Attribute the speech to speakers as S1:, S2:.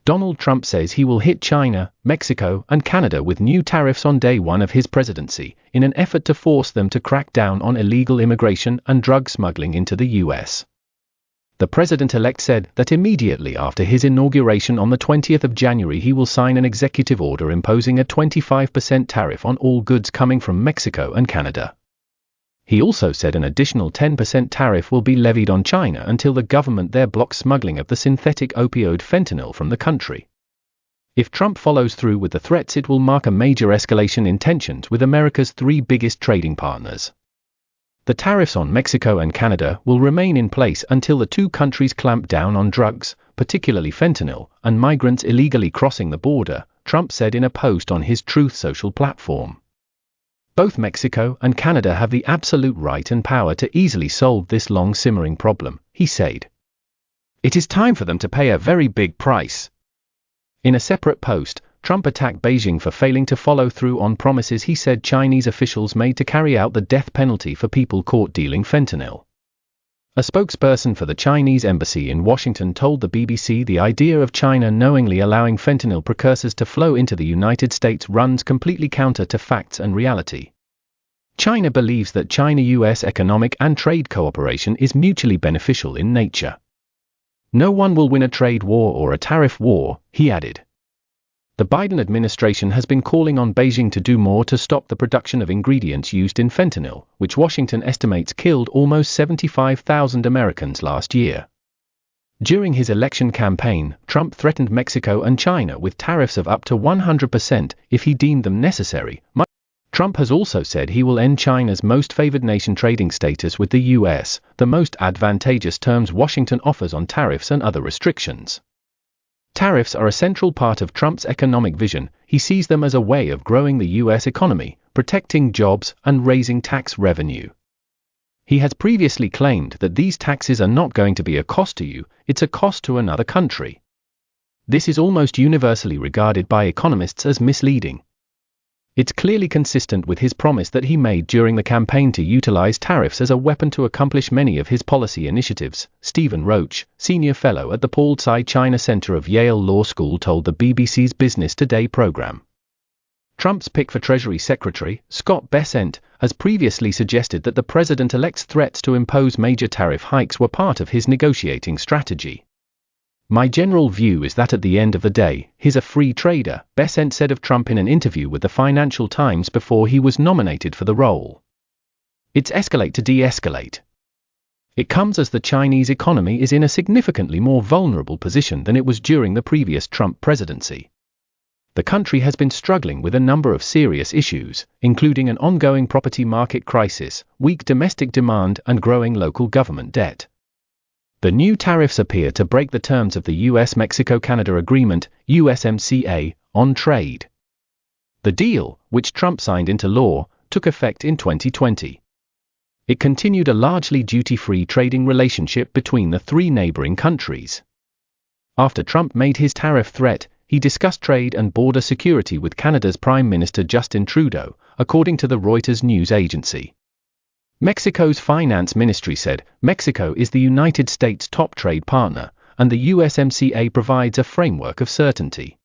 S1: Donald Trump says he will hit China, Mexico, and Canada with new tariffs on day one of his presidency, in an effort to force them to crack down on illegal immigration and drug smuggling into the U.S. The president-elect said that immediately after his inauguration on the 20th of January he will sign an executive order imposing a 25% tariff on all goods coming from Mexico and Canada. He also said an additional 10% tariff will be levied on China until the government there blocks smuggling of the synthetic opioid fentanyl from the country. If Trump follows through with the threats, it will mark a major escalation in tensions with America's three biggest trading partners. The tariffs on Mexico and Canada will remain in place until the two countries clamp down on drugs, particularly fentanyl, and migrants illegally crossing the border, Trump said in a post on his Truth Social platform. Both Mexico and Canada have the absolute right and power to easily solve this long-simmering problem, he said. It is time for them to pay a very big price. In a separate post, Trump attacked Beijing for failing to follow through on promises he said Chinese officials made to carry out the death penalty for people caught dealing fentanyl. A spokesperson for the Chinese embassy in Washington told the BBC the idea of China knowingly allowing fentanyl precursors to flow into the United States runs completely counter to facts and reality. China believes that China-US economic and trade cooperation is mutually beneficial in nature. No one will win a trade war or a tariff war, he added. The Biden administration has been calling on Beijing to do more to stop the production of ingredients used in fentanyl, which Washington estimates killed almost 75,000 Americans last year. During his election campaign, Trump threatened Mexico and China with tariffs of up to 100% if he deemed them necessary. Trump has also said he will end China's most favored nation trading status with the U.S., the most advantageous terms Washington offers on tariffs and other restrictions. Tariffs are a central part of Trump's economic vision. He sees them as a way of growing the U.S. economy, protecting jobs, and raising tax revenue. He has previously claimed that these taxes are not going to be a cost to you, it's a cost to another country. This is almost universally regarded by economists as misleading. It's clearly consistent with his promise that he made during the campaign to utilize tariffs as a weapon to accomplish many of his policy initiatives, Stephen Roach, senior fellow at the Paul Tsai China Center of Yale Law School told the BBC's Business Today program. Trump's pick for Treasury Secretary, Scott Bessent, has previously suggested that the president-elect's threats to impose major tariff hikes were part of his negotiating strategy. My general view is that at the end of the day, he's a free trader, Bessent said of Trump in an interview with the Financial Times before he was nominated for the role. It's escalate to de-escalate. It comes as the Chinese economy is in a significantly more vulnerable position than it was during the previous Trump presidency. The country has been struggling with a number of serious issues, including an ongoing property market crisis, weak domestic demand, and growing local government debt. The new tariffs appear to break the terms of the US-Mexico-Canada Agreement, USMCA, on trade. The deal, which Trump signed into law, took effect in 2020. It continued a largely duty-free trading relationship between the three neighboring countries. After Trump made his tariff threat, he discussed trade and border security with Canada's Prime Minister Justin Trudeau, according to the Reuters news agency. Mexico's finance ministry said, Mexico is the United States' top trade partner, and the USMCA provides a framework of certainty.